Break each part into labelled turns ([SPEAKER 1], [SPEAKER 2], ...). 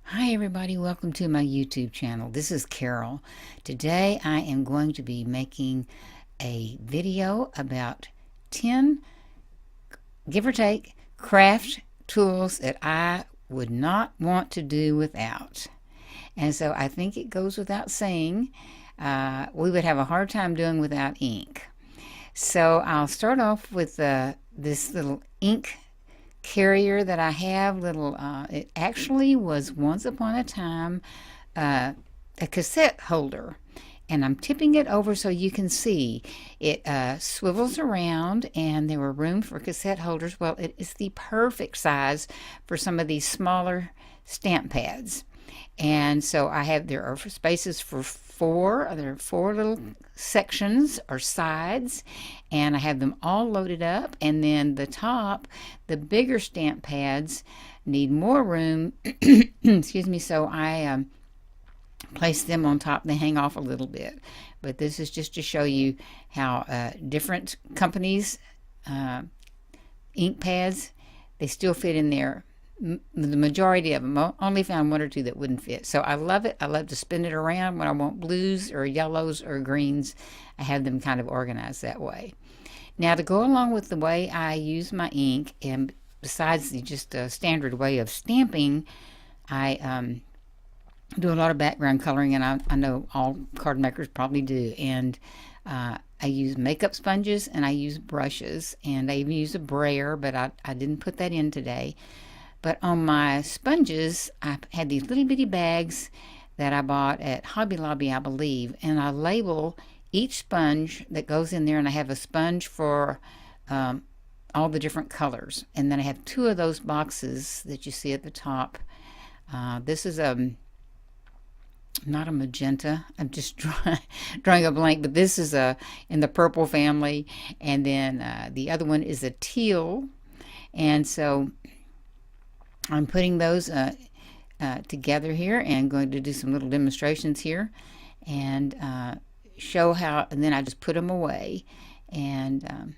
[SPEAKER 1] Hi everybody, welcome to my YouTube channel. This is Carol. Today I am going to be making a video about 10, give or take, craft tools that I would not want to do without. And so I think it goes without saying, we would have a hard time doing without ink. So I'll start off with this little ink carrier that I have. It actually was once upon a time a cassette holder, and I'm tipping it over so you can see it swivels around, and there were room for cassette holders. Well, it is the perfect size for some of these smaller stamp pads. And so there are spaces for there are four little sections or sides, and I have them all loaded up. And then the top, the bigger stamp pads need more room, excuse me, so I place them on top. They hang off a little bit. But this is just to show you how different companies' ink pads, they still fit in there. The majority of them, only found one or two that wouldn't fit. So I love it. I love to spin it around when I want blues or yellows or greens. I have them kind of organized that way. Now, to go along with the way I use my ink, and besides the just standard way of stamping, I do a lot of background coloring, and I know all card makers probably do. And I use makeup sponges and I use brushes, and I even use a brayer, but I didn't put that in today. But on my sponges, I had these little bitty bags that I bought at Hobby Lobby, I believe, and I label each sponge that goes in there, and I have a sponge for all the different colors. And then I have two of those boxes that you see at the top. This is not a magenta. I'm just drawing a blank, but this is in the purple family, and then the other one is a teal. And so I'm putting those together here and going to do some little demonstrations here and show how, and then I just put them away. And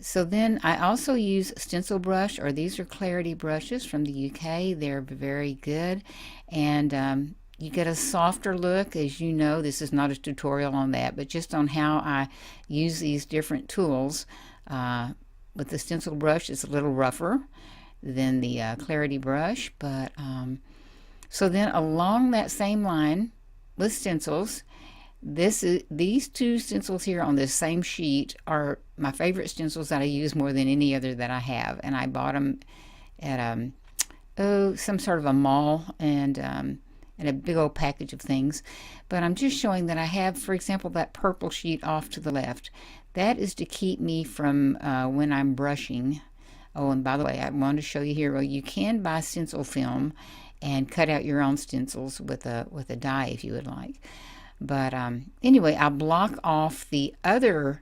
[SPEAKER 1] so then I also use stencil brush, or these are Clarity brushes from the UK. They're very good, and you get a softer look. As you know, this is not a tutorial on that, but just on how I use these different tools. With the stencil brush, it's a little rougher than the Clarity brush, but so then along that same line with stencils, these two stencils here on this same sheet are my favorite stencils that I use more than any other that I have, and I bought them at some sort of a mall, and a big old package of things. But I'm just showing that I have, for example, that purple sheet off to the left. That is to keep me from when I'm brushing. Oh, and by the way, I wanted to show you here, well, you can buy stencil film and cut out your own stencils with a die if you would like. But anyway, I block off the other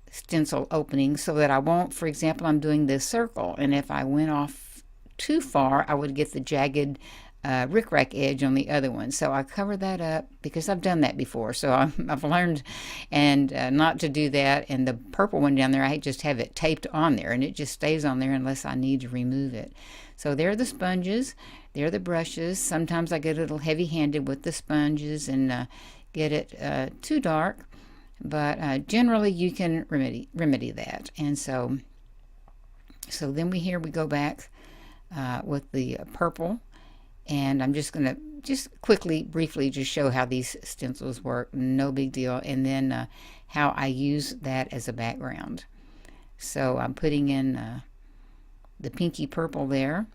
[SPEAKER 1] stencil opening so that I won't, for example, I'm doing this circle, and if I went off too far, I would get the jagged rickrack edge on the other one. So I cover that up because I've done that before. So I've learned and not to do that. And the purple one down there, I just have it taped on there, and it just stays on there unless I need to remove it. So there are the sponges, there are the brushes. Sometimes I get a little heavy-handed with the sponges and get it too dark, but generally you can remedy that. And so then we go back with the purple. And I'm just going to quickly, briefly, just show how these stencils work. No big deal. And then how I use that as a background. So I'm putting in the pinky purple there.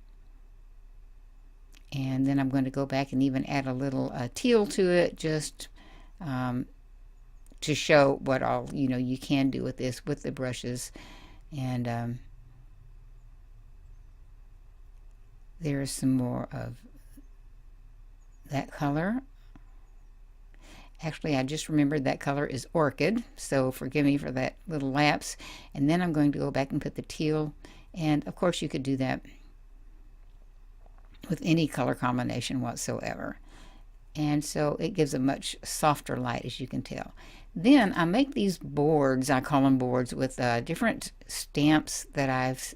[SPEAKER 1] And then I'm going to go back and even add a little teal to it, just to show what all, you can do with this, with the brushes. And there's some more of that color. Actually, I just remembered that color is Orchid, so forgive me for that little lapse. And then I'm going to go back and put the teal, and of course you could do that with any color combination whatsoever. And so it gives a much softer light, as you can tell. Then I make these boards, I call them boards, with different stamps that I've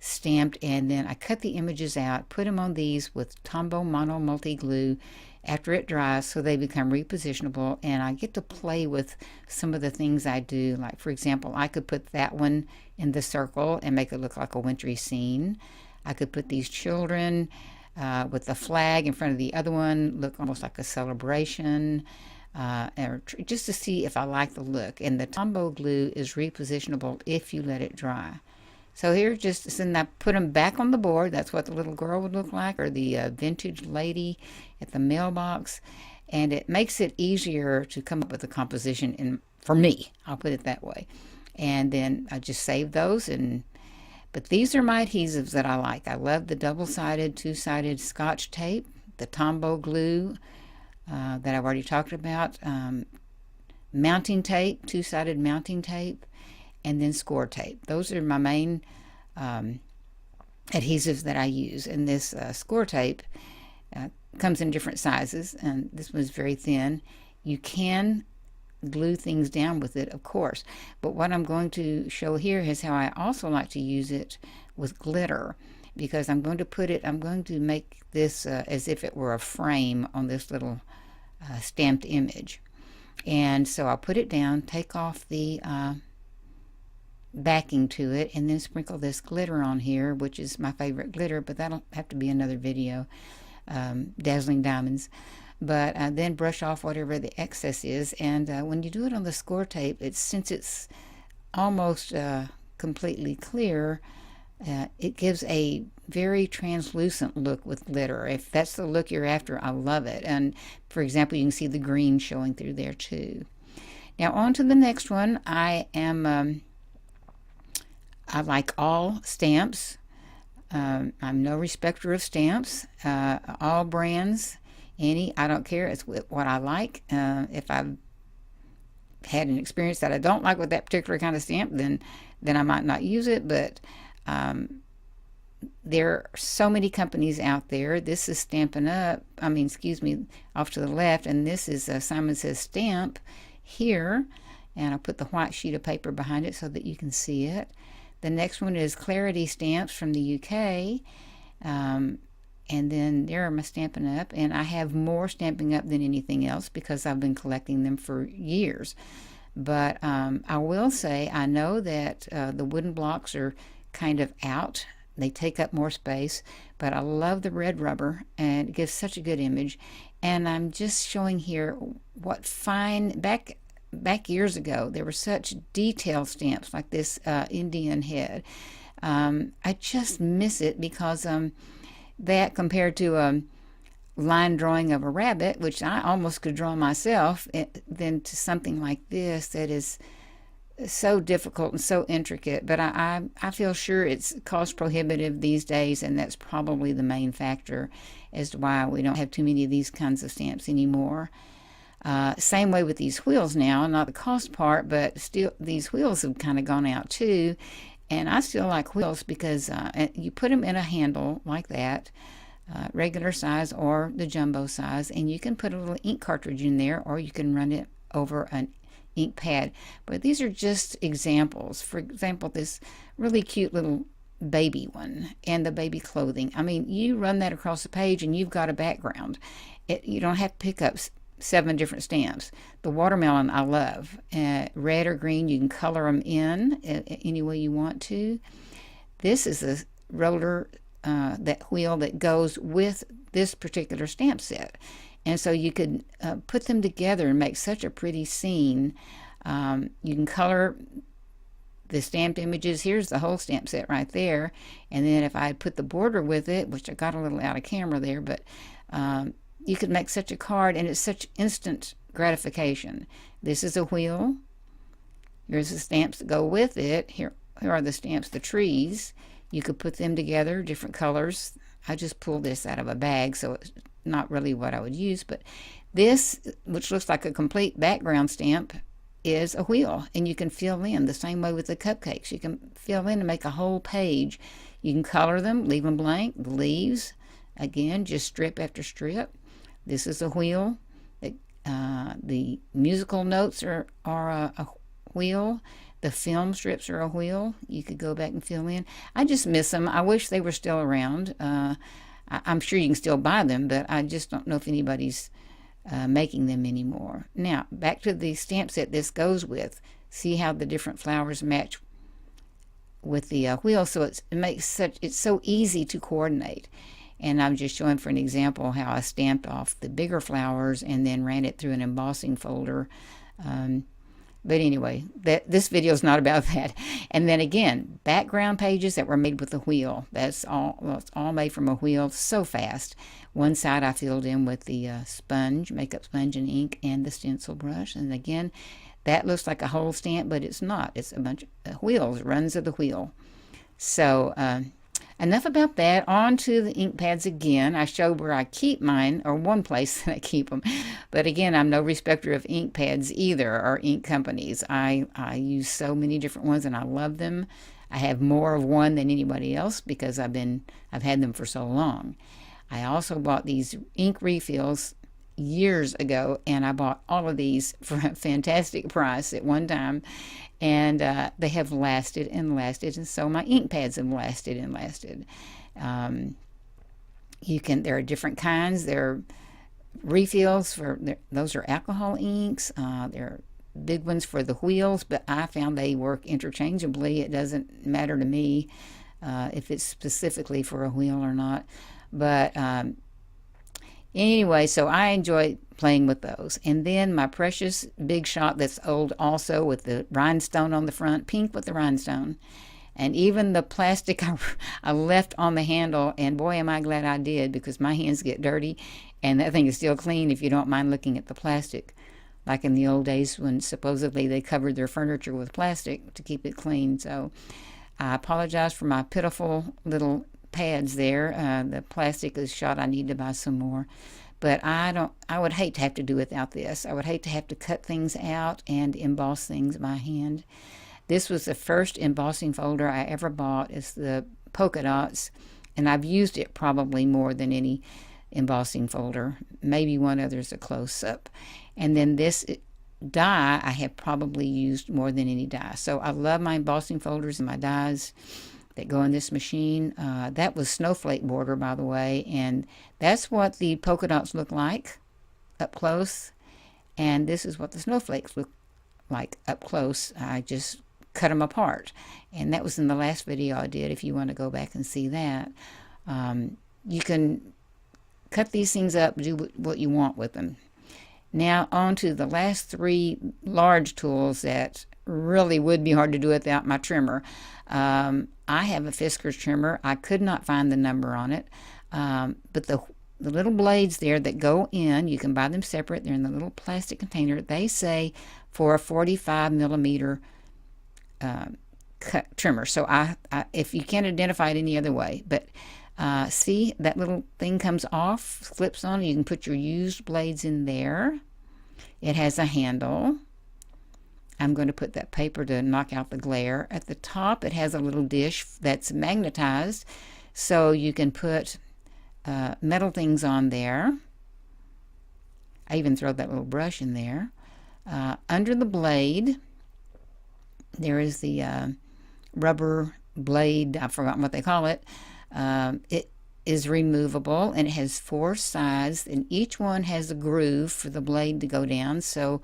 [SPEAKER 1] stamped, and then I cut the images out, put them on these with Tombow Mono Multi Glue after it dries so they become repositionable, and I get to play with some of the things I do. Like, for example, I could put that one in the circle and make it look like a wintry scene. I could put these children with the flag in front of the other one, look almost like a celebration, or just to see if I like the look. And the Tombow glue is repositionable if you let it dry. So here, just and I put them back on the board. That's what the little girl would look like, or the vintage lady at the mailbox. And it makes it easier to come up with a composition, for me, I'll put it that way. And then I just save those. But these are my adhesives that I like. I love the double-sided, two-sided Scotch tape, the Tombow glue that I've already talked about, mounting tape, two-sided mounting tape, and then score tape. Those are my main adhesives that I use. And this score tape comes in different sizes, and this one's very thin. You can glue things down with it, of course, but what I'm going to show here is how I also like to use it with glitter, because I'm going to make this as if it were a frame on this little stamped image. And so I'll put it down, take off the backing to it, and then sprinkle this glitter on here, which is my favorite glitter, but that'll have to be another video, Dazzling Diamonds. But then brush off whatever the excess is. And when you do it on the score tape, since it's almost completely clear, it gives a very translucent look with glitter. If that's the look you're after, I love it. And for example, you can see the green showing through there too. Now on to the next one. I like all stamps. I'm no respecter of stamps. All brands, I don't care. It's what I like. If I've had an experience that I don't like with that particular kind of stamp, then I might not use it. But there are so many companies out there. This is Stampin' Up. Off to the left, and this is Simon Says Stamp here. And I'll put the white sheet of paper behind it so that you can see it. The next one is Clarity Stamps from the UK. And then there are my Stampin' Up, and I have more Stampin' Up than anything else because I've been collecting them for years. But I will say I know that the wooden blocks are kind of out. They take up more space, but I love the red rubber, and it gives such a good image. And I'm just showing here what back years ago, there were such detailed stamps like this Indian head. I just miss it because that compared to a line drawing of a rabbit, which I almost could draw myself, then to something like this that is so difficult and so intricate. But I feel sure it's cost prohibitive these days, and that's probably the main factor as to why we don't have too many of these kinds of stamps anymore. Same way with these wheels now, not the cost part, but still these wheels have kind of gone out too. And I still like wheels because you put them in a handle like that, regular size or the jumbo size, and you can put a little ink cartridge in there, or you can run it over an ink pad. But these are just examples. For example, this really cute little baby one and the baby clothing. I mean, you run that across the page and you've got a background. You don't have to pick up 7 different stamps. The watermelon I love. Red or green, you can color them in any way you want to. This is a roller, that wheel that goes with this particular stamp set. And so you could put them together and make such a pretty scene. You can color the stamped images. Here's the whole stamp set right there. And then if I put the border with it, which I got a little out of camera there, but you could make such a card, and it's such instant gratification. This is a wheel. Here's the stamps that go with it. Here are the stamps, the trees. You could put them together, different colors. I just pulled this out of a bag, so it's not really what I would use. But this, which looks like a complete background stamp, is a wheel, and you can fill in the same way with the cupcakes. You can fill in and make a whole page. You can color them, leave them blank. The leaves, again, just strip after strip. This is a wheel. The musical notes are a wheel. The film strips are a wheel. You could go back and fill in. I just miss them. I wish they were still around. I'm sure you can still buy them, but I just don't know if anybody's making them anymore. Now, back to the stamp set this goes with. See how the different flowers match with the wheel, so it's so easy to coordinate. And I'm just showing for an example how I stamped off the bigger flowers and then ran it through an embossing folder. But anyway, this video is not about that. And then again, background pages that were made with the wheel. That's all. Well, it's all made from a wheel. So fast. One side I filled in with the sponge, makeup sponge and ink, and the stencil brush. And again, that looks like a whole stamp, but it's not. It's a bunch of wheels, runs of the wheel. So enough about that. On to the ink pads again. I showed where I keep mine, or one place that I keep them. But again, I'm no respecter of ink pads either, or ink companies. I use so many different ones, and I love them. I have more of one than anybody else because I've had them for so long. I also bought these ink refills years ago, and I bought all of these for a fantastic price at one time, and they have lasted and lasted, and so my ink pads have lasted and lasted. There are different kinds. There are refills those are alcohol inks. There are big ones for the wheels, but I found they work interchangeably. It doesn't matter to me if it's specifically for a wheel or not, but anyway, so I enjoy playing with those. And then my precious Big Shot that's old also, with the rhinestone on the front, pink with the rhinestone. And even the plastic I left on the handle, and boy am I glad I did, because my hands get dirty, and that thing is still clean if you don't mind looking at the plastic. Like in the old days when supposedly they covered their furniture with plastic to keep it clean. So I apologize for my pitiful little pads there. The plastic is shot. I need to buy some more, but I would hate to have to do without this. I would hate to have to cut things out and emboss things by hand. This was the first embossing folder I ever bought. It's the polka dots, and I've used it probably more than any embossing folder. Maybe one other's a close-up. And then this die I have probably used more than any die. So I love my embossing folders and my dies that go in this machine. That was snowflake border, by the way, and that's what the polka dots look like up close, and this is what the snowflakes look like up close. I just cut them apart, and that was in the last video I did. If you want to go back and see that, you can cut these things up, do what you want with them. Now on to the last three large tools that really would be hard to do without my trimmer. I have a Fiskars trimmer. I could not find the number on it, but the little blades there that go in, you can buy them separate. They're in the little plastic container. They say for a 45 millimeter trimmer. So if you can't identify it any other way, but see, that little thing comes off, flips on. You can put your used blades in there. It has a handle. I'm going to put that paper to knock out the glare. At the top, it has a little dish that's magnetized, so you can put metal things on there. I even throw that little brush in there. Under the blade, there is the rubber blade. I've forgotten what they call it. It is removable, and it has 4 sides, and each one has a groove for the blade to go down. So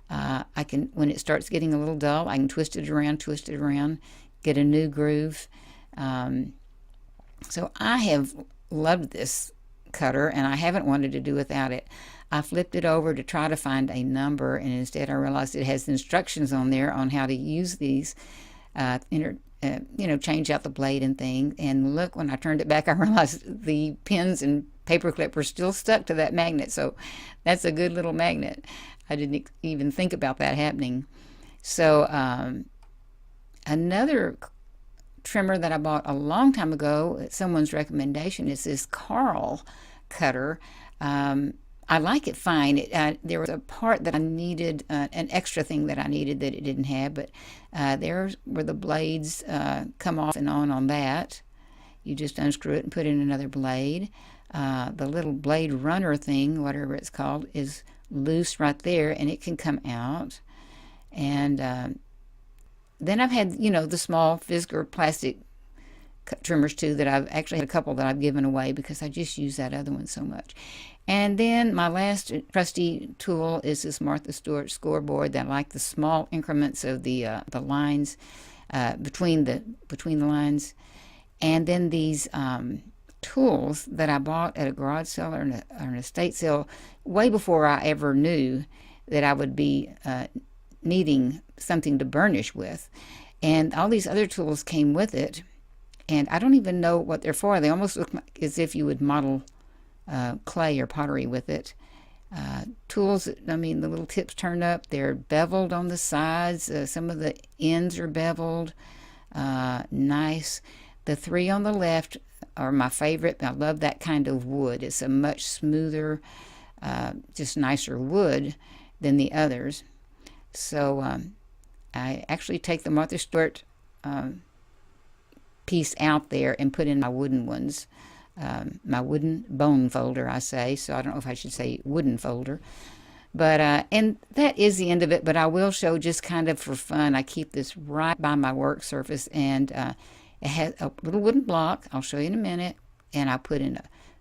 [SPEAKER 1] I can, when it starts getting a little dull, I can twist it around, get a new groove. So I have loved this cutter, and I haven't wanted to do without it. I flipped it over to try to find a number, and instead I realized it has instructions on there on how to use these, change out the blade and thing. And look, when I turned it back, I realized the pins and paperclip were still stuck to that magnet. So that's a good little magnet. I didn't even think about that happening. So another trimmer that I bought a long time ago at someone's recommendation is this Carl cutter. I like it fine. There was a part that I needed, an extra thing that I needed that it didn't have, but there's where the blades come off and on that. You just unscrew it and put in another blade. The little blade runner thing, whatever it's called, is loose right there, and it can come out. And then I've had, you know, the small Fisker plastic trimmers too, that I've actually had a couple that I've given away because I just use that other one so much. And then my last trusty tool is this Martha Stewart scoreboard that I like the small increments of the lines between the lines. And then these tools that I bought at a garage sale or an estate sale way before I ever knew that I would be needing something to burnish with. And all these other tools came with it. And I don't even know what they're for. They almost look as if you would model clay or pottery with it. Tools, I mean, the little tips turn up. They're beveled on the sides. Some of the ends are beveled. Nice. The three on the left are my favorite. I love that kind of wood. It's a much smoother, just nicer wood than the others. So I actually take the Martha Stewart piece out there and put in my wooden ones. My wooden bone folder, I say. So I don't know if I should say wooden folder. But, and that is the end of it, but I will show just kind of for fun. I keep this right by my work surface, and it has a little wooden block. I'll show you in a minute. And I put in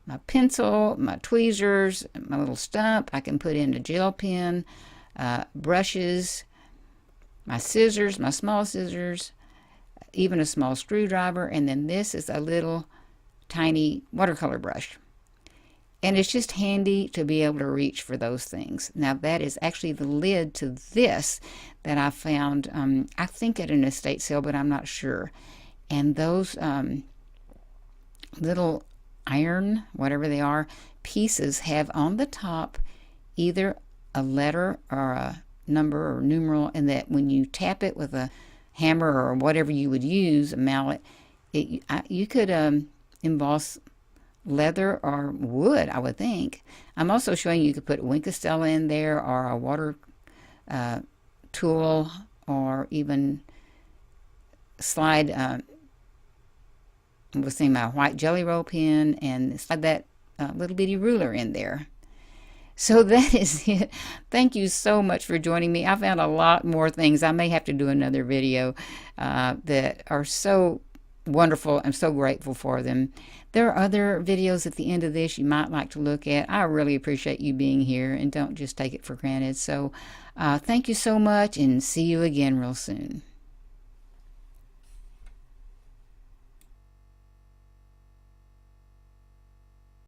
[SPEAKER 1] my pencil, my tweezers, my little stump. I can put in a gel pen, brushes, my scissors, my small scissors, even a small screwdriver. And then this is a little tiny watercolor brush. And it's just handy to be able to reach for those things. Now that is actually the lid to this that I found, I think at an estate sale, but I'm not sure. And those little iron, whatever they are, pieces have on the top either a letter or a number or numeral, and that when you tap it with a hammer or whatever you would use, a mallet, you could emboss leather or wood, I would think. I'm also showing you could put Wink of Stella in there, or a water tool, or even slide, we'll see, my white Jelly Roll pen, and slide that little bitty ruler in there. So that is it. Thank you so much for joining me. I found a lot more things. I may have to do another video that are so wonderful. I'm so grateful for them. There are other videos at the end of this you might like to look at. I really appreciate you being here, and don't just take it for granted. So thank you so much, and see you again real soon.